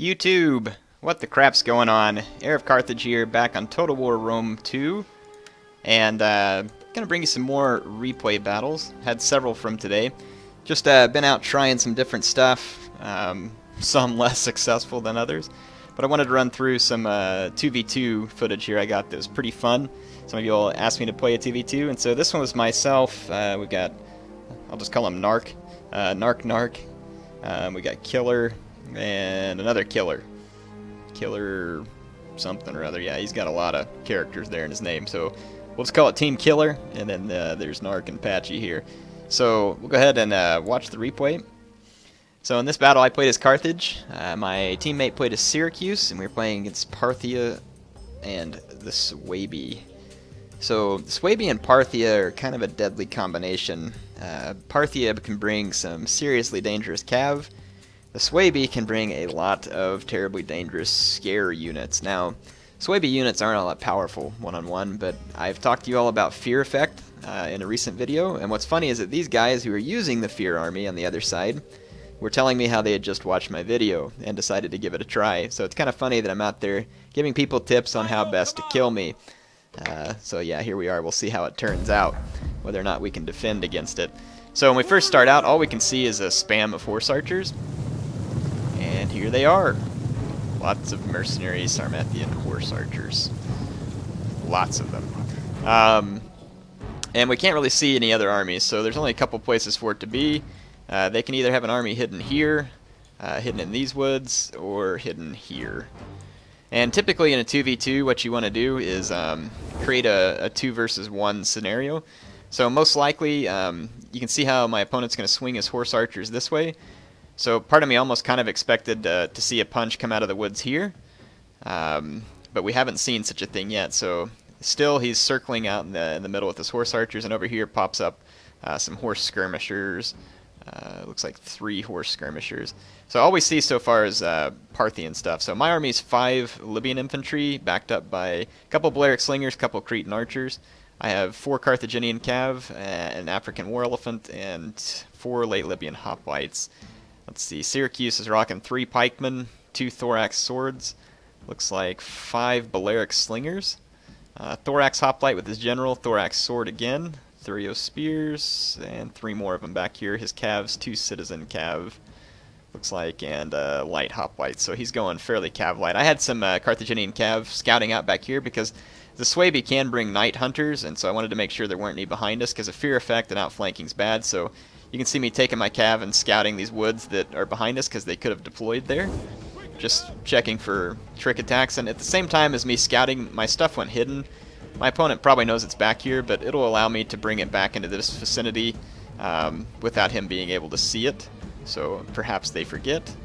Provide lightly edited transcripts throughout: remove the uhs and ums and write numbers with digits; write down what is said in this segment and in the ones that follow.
YouTube, what the crap's going on? HeirofCarthage here, back on Total War Rome 2, and gonna bring you some more replay battles. Had several from today. Just been out trying some different stuff, some less successful than others, but I wanted to run through some 2v2 footage here I got that was pretty fun. Some of you all asked me to play a 2v2, and so this one was myself. We got, I'll just call him Narc, Narc. We got Killer, and another Killer something or other. Yeah, he's got a lot of characters there in his name, so we'll just call it Team Killer, and then there's Narc and Patchy here. So we'll go ahead and watch the replay. So in this battle I played as Carthage, my teammate played as Syracuse, and we were playing against Parthia and the Suebi. So Suebi and Parthia are kind of a deadly combination. Parthia can bring some seriously dangerous cav. The Suebi can bring a lot of terribly dangerous scare units. Now, Suebi units aren't all that powerful one-on-one, but I've talked to you all about fear effect in a recent video, and what's funny is that these guys who are using the fear army on the other side were telling me how they had just watched my video and decided to give it a try. So it's kind of funny that I'm out there giving people tips on how best to kill me. So yeah, here we are. We'll see how it turns out, whether or not we can defend against it. So when we first start out, all we can see is a spam of horse archers. And here they are. Lots of mercenary Sarmathian horse archers. Lots of them. And we can't really see any other armies, so there's only a couple places for it to be. They can either have an army hidden here, hidden in these woods, or hidden here. And typically in a 2v2, what you want to do is create a 2 versus 1 scenario. So most likely, you can see how my opponent's going to swing his horse archers this way. So part of me almost kind of expected to see a punch come out of the woods here, but we haven't seen such a thing yet. So still he's circling out in the middle with his horse archers, and over here pops up some horse skirmishers. Looks like 3 horse skirmishers. So all we see so far is Parthian stuff. So my army's 5 Libyan infantry, backed up by a couple Balearic slingers, couple Cretan archers. I have 4 Carthaginian cav, an African war elephant, and 4 late Libyan hoplites. Let's see, Syracuse is rocking 3 pikemen, 2 thorax swords, looks like 5 Balearic slingers, thorax hoplite with his general, thorax sword again, Thurio spears, and 3 more of them back here. His calves, 2 citizen cav, looks like, and light hoplite. So he's going fairly cav light. I had some Carthaginian cav scouting out back here because the Suebi can bring night hunters, and so I wanted to make sure there weren't any behind us because a fear effect and outflanking is bad. So you can see me taking my cav and scouting these woods that are behind us because they could have deployed there. Just checking for trick attacks, and at the same time as me scouting, my stuff went hidden. My opponent probably knows it's back here, but it'll allow me to bring it back into this vicinity without him being able to see it. So perhaps they forget,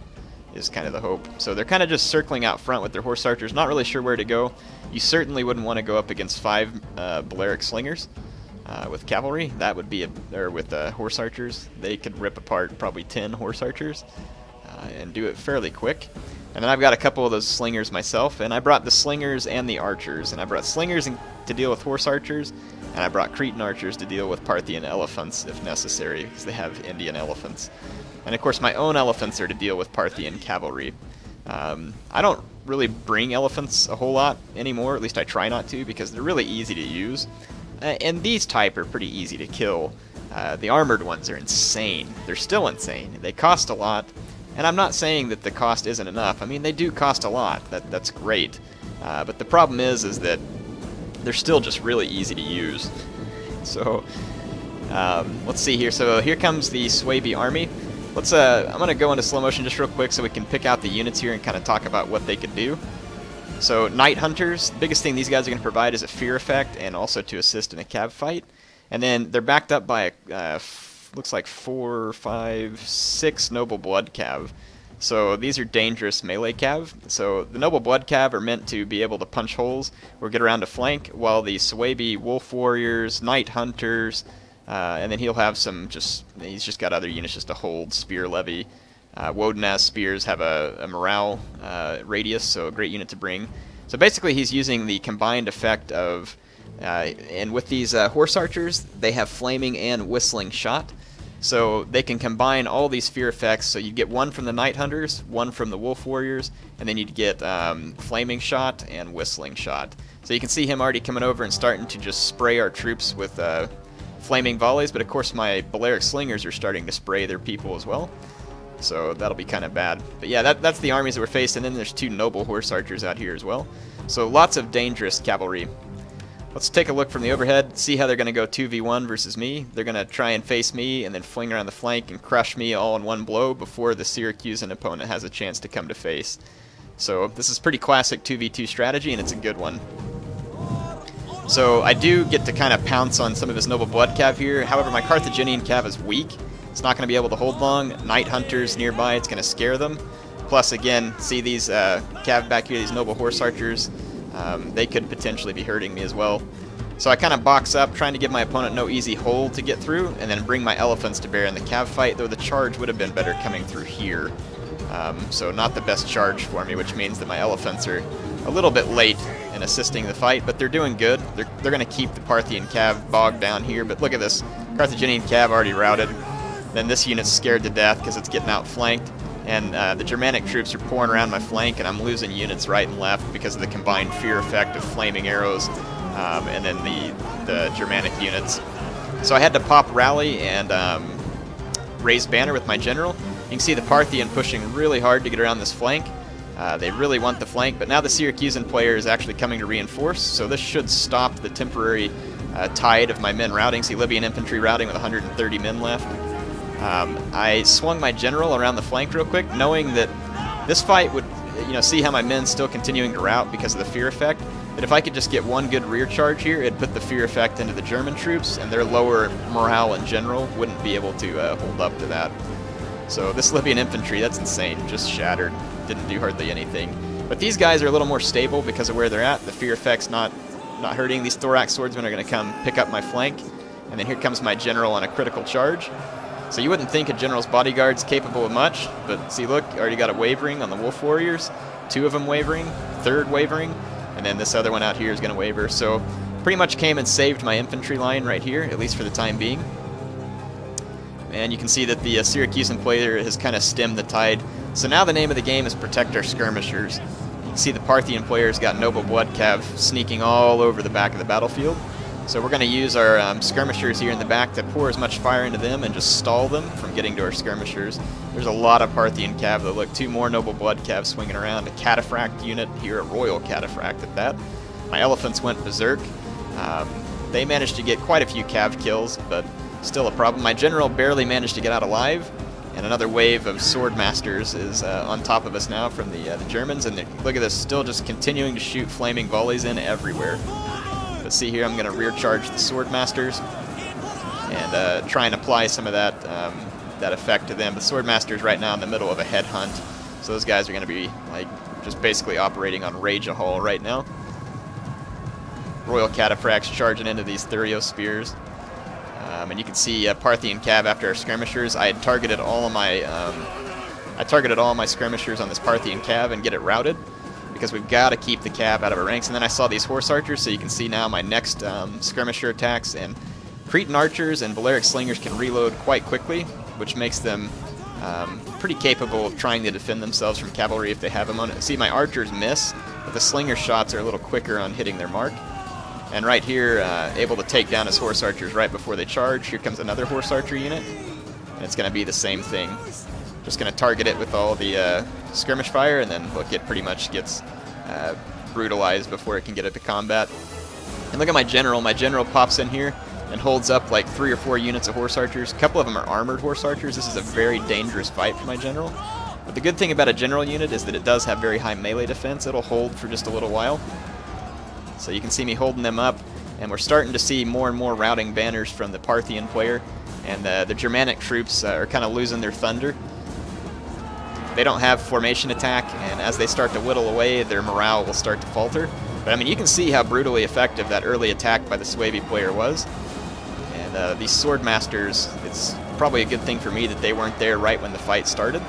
is kind of the hope. So they're kind of just circling out front with their horse archers, not really sure where to go. You certainly wouldn't want to go up against 5 Balearic slingers with cavalry. That would be or with horse archers. They could rip apart probably 10 horse archers and do it fairly quick. And then I've got a couple of those slingers myself, and I brought the slingers and the archers. And I brought slingers to deal with horse archers, and I brought Cretan archers to deal with Parthian elephants if necessary, because they have Indian elephants. And of course my own elephants are to deal with Parthian cavalry. I don't really bring elephants a whole lot anymore, at least I try not to, because they're really easy to use. And these type are pretty easy to kill. The armored ones are insane. They're still insane. They cost a lot. And I'm not saying that the cost isn't enough. I mean, they do cost a lot. That's great. But the problem is that they're still just really easy to use. So let's see here. So here comes the Suebi army. I'm going to go into slow motion just real quick so we can pick out the units here and kind of talk about what they could do. So Night Hunters, the biggest thing these guys are going to provide is a fear effect and also to assist in a cav fight. And then they're backed up by looks like 4, 5, 6 Noble Blood cav. So these are dangerous melee cav. So the Noble Blood cav are meant to be able to punch holes or get around to flank, while the Suebi Wolf Warriors, Night Hunters, and then he'll have he's just got other units just to hold, spear levy. Woden-as spears have a morale radius, so a great unit to bring. So basically he's using the combined effect of, and with these horse archers, they have flaming and whistling shot. So they can combine all these fear effects. So you get one from the Night Hunters, one from the Wolf Warriors, and then you'd get Flaming Shot and Whistling Shot. So you can see him already coming over and starting to just spray our troops with flaming volleys, but of course my Balearic Slingers are starting to spray their people as well. So that'll be kind of bad. But yeah, that's the armies that we're facing. And then there's 2 Noble Horse Archers out here as well. So lots of dangerous cavalry. Let's take a look from the overhead, see how they're going to go 2v1 versus me. They're going to try and face me and then fling around the flank and crush me all in one blow before the Syracusan opponent has a chance to come to face. So this is pretty classic 2v2 strategy, and it's a good one. So I do get to kind of pounce on some of his Noble Blood Cav here. However, my Carthaginian Cav is weak. It's not going to be able to hold long. Night Hunters nearby, it's going to scare them. Plus, again, see these Cav back here, these Noble Horse Archers. They could potentially be hurting me as well. So I kind of box up, trying to give my opponent no easy hole to get through, and then bring my elephants to bear in the Cav fight, though the charge would have been better coming through here. So not the best charge for me, which means that my elephants are a little bit late in assisting the fight, but they're doing good. They're going to keep the Parthian Cav bogged down here, but look at this. Carthaginian Cav already routed. Then this unit's scared to death because it's getting outflanked. And the Germanic troops are pouring around my flank, and I'm losing units right and left because of the combined fear effect of flaming arrows and then the Germanic units. So I had to pop rally and raise banner with my general. You can see the Parthian pushing really hard to get around this flank. They really want the flank, but now the Syracusan player is actually coming to reinforce, so this should stop the temporary tide of my men routing. See Libyan infantry routing with 130 men left. I swung my general around the flank real quick, knowing that this fight would, see how my men's still continuing to rout because of the fear effect. That if I could just get one good rear charge here, it'd put the fear effect into the German troops, and their lower morale in general wouldn't be able to hold up to that. So this Libyan infantry, that's insane, just shattered, didn't do hardly anything. But these guys are a little more stable because of where they're at. The fear effect's not hurting. These thorax swordsmen are going to come pick up my flank, and then here comes my general on a critical charge. So you wouldn't think a general's bodyguard's capable of much, but see, look, already got a wavering on the Wolf Warriors, 2 of them wavering, 3rd wavering, and then this other one out here is going to waver. So pretty much came and saved my infantry line right here, at least for the time being. And you can see that the Syracusan player has kind of stemmed the tide. So now the name of the game is Protect Our Skirmishers. You can see the Parthian player's got Noble Blood Cav sneaking all over the back of the battlefield. So we're going to use our skirmishers here in the back to pour as much fire into them and just stall them from getting to our skirmishers. There's a lot of Parthian Cav, though. Look, 2 more Noble Blood Cav swinging around. A Cataphract unit here, a Royal Cataphract at that. My elephants went berserk. They managed to get quite a few Cav kills, but still a problem. My general barely managed to get out alive, and another wave of sword masters is on top of us now from the Germans. And look at this, still just continuing to shoot flaming volleys in everywhere. But see here, I'm going to rear charge the sword masters and try and apply some of that that effect to them. The sword masters right now in the middle of a headhunt, so those guys are going to be like just basically operating on Rage-a-Hall right now. Royal Cataphracts charging into these Thurio spears. And you can see Parthian Cav after our skirmishers. I had targeted all of my skirmishers on this Parthian Cav and get it routed, because we've got to keep the Cav out of our ranks. And then I saw these horse archers, so you can see now my next skirmisher attacks. And Cretan archers and Balearic slingers can reload quite quickly, which makes them pretty capable of trying to defend themselves from cavalry if they have them on it. See, my archers miss, but the slinger shots are a little quicker on hitting their mark. And right here, able to take down his horse archers right before they charge. Here comes another horse archer unit, and it's going to be the same thing. Just going to target it with all the skirmish fire, and then look, it pretty much gets brutalized before it can get into combat. And look at my general. My general pops in here and holds up like 3 or 4 units of horse archers. A couple of them are armored horse archers. This is a very dangerous fight for my general. But the good thing about a general unit is that it does have very high melee defense. It'll hold for just a little while. So you can see me holding them up, and we're starting to see more and more routing banners from the Parthian player, and the Germanic troops are kind of losing their thunder. They don't have formation attack, and as they start to whittle away, their morale will start to falter. But I mean, you can see how brutally effective that early attack by the Suebi player was. And these sword masters, it's probably a good thing for me that they weren't there right when the fight started,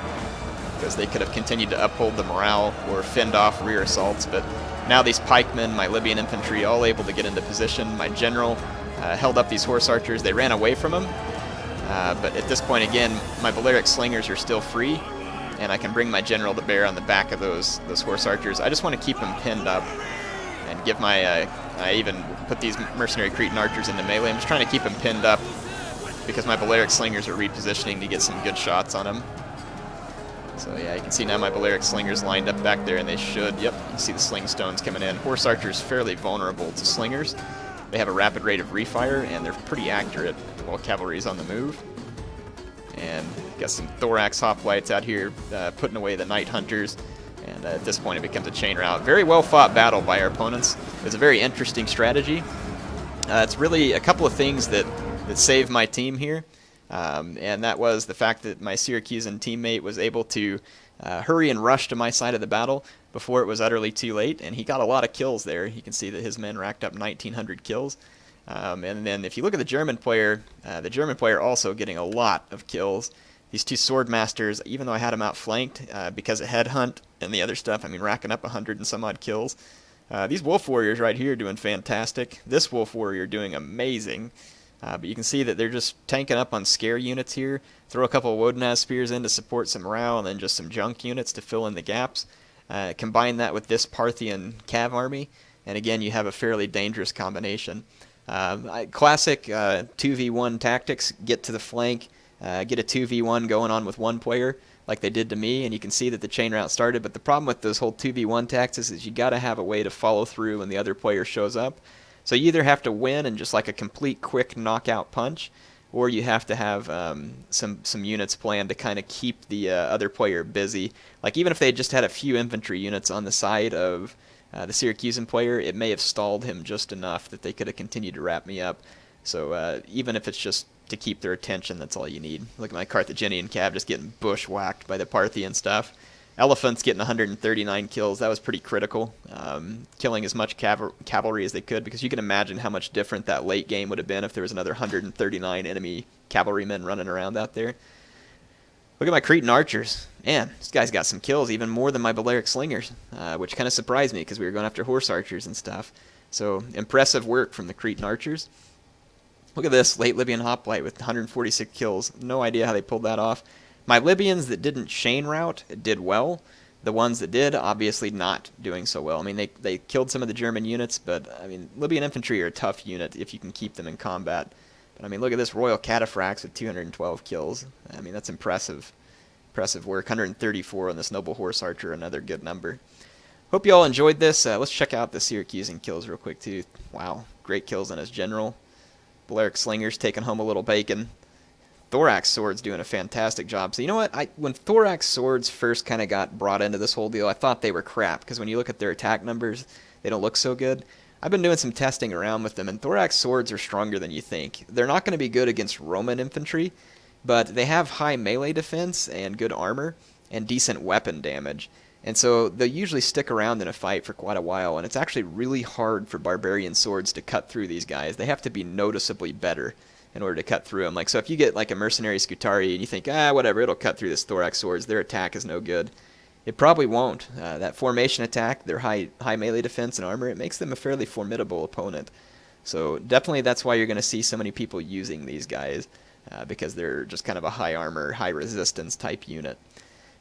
because they could have continued to uphold the morale or fend off rear assaults. But now these pikemen, my Libyan infantry, all able to get into position. My general held up these horse archers. They ran away from him. But at this point, again, my Balearic Slingers are still free, and I can bring my General to bear on the back of those Horse Archers. I just want to keep them pinned up and give my... I even put these Mercenary Cretan Archers into melee. I'm just trying to keep them pinned up because my Balearic Slingers are repositioning to get some good shots on them. So yeah, you can see now my Balearic Slingers lined up back there, and they should. Yep, you can see the Sling Stones coming in. Horse Archers fairly vulnerable to Slingers. They have a rapid rate of refire, and they're pretty accurate while Cavalry's on the move. And got some Thorax Hoplites out here putting away the Night Hunters. And at this point, it becomes a chain rout. Very well fought battle by our opponents. It's a very interesting strategy. It's really a couple of things that saved my team here. And that was the fact that my Syracusan teammate was able to hurry and rush to my side of the battle before it was utterly too late, and he got a lot of kills there. You can see that his men racked up 1,900 kills. And then if you look at the German player also getting a lot of kills. These two Sword Masters, even though I had them outflanked because of Headhunt and the other stuff, I mean, racking up 100 and some odd kills. These Wolf Warriors right here doing fantastic. This Wolf Warrior doing amazing. But you can see that they're just tanking up on scare units here. Throw a couple of Wodenaz Spears in to support some morale, and then just some junk units to fill in the gaps. Combine that with this Parthian Cav army, and again you have a fairly dangerous combination. Classic 2v1 tactics, get to the flank, get a 2v1 going on with one player, like they did to me, and you can see that the chain rout started. But the problem with those whole 2v1 tactics is you got to have a way to follow through when the other player shows up. So you either have to win in just like a complete quick knockout punch, or you have to have some units planned to kind of keep the other player busy. Like even if they just had a few infantry units on the side of the Syracusan player, it may have stalled him just enough that they could have continued to wrap me up. So even if it's just to keep their attention, that's all you need. Look at my Carthaginian Cav just getting bushwhacked by the Parthian stuff. Elephants getting 139 kills. That was pretty critical. Killing as much cavalry as they could, because you can imagine how much different that late game would have been if there was another 139 enemy cavalrymen running around out there. Look at my Cretan Archers. Man, this guy's got some kills, even more than my Balearic Slingers, which kind of surprised me because we were going after Horse Archers and stuff. So impressive work from the Cretan Archers. Look at this, late Libyan Hoplite with 146 kills. No idea how they pulled that off. My Libyans that didn't chain rout did well. The ones that did, obviously not doing so well. I mean, they killed some of the German units, but, I mean, Libyan infantry are a tough unit if you can keep them in combat. But, I mean, look at this Royal Cataphracts with 212 kills. I mean, that's impressive. Impressive work. 134 on this Noble Horse Archer, another good number. Hope you all enjoyed this. Let's check out the Syracusan kills real quick, too. Wow, great kills on his general. Balearic Slingers taking home a little bacon. Thorax Swords doing a fantastic job. So you know what? When Thorax Swords first kind of got brought into this whole deal, I thought they were crap, because when you look at their attack numbers, they don't look so good. I've been doing some testing around with them, and Thorax Swords are stronger than you think. They're not going to be good against Roman infantry, but they have high melee defense and good armor and decent weapon damage. And so they'll usually stick around in a fight for quite a while, and it's actually really hard for barbarian swords to cut through these guys. They have to be noticeably better in order to cut through them. Like, so if you get like a mercenary Scutari and you think, whatever, it'll cut through this Thorax Swords, their attack is no good. It probably won't. That formation attack, their high melee defense and armor, it makes them a fairly formidable opponent. So definitely that's why you're going to see so many people using these guys, because they're just kind of a high armor, high resistance type unit.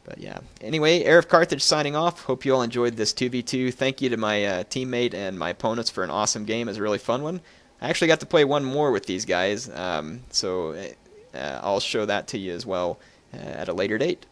But yeah. Anyway, HeirofCarthage signing off. Hope you all enjoyed this 2v2. Thank you to my teammate and my opponents for an awesome game. It was a really fun one. I actually got to play one more with these guys, so I'll show that to you as well at a later date.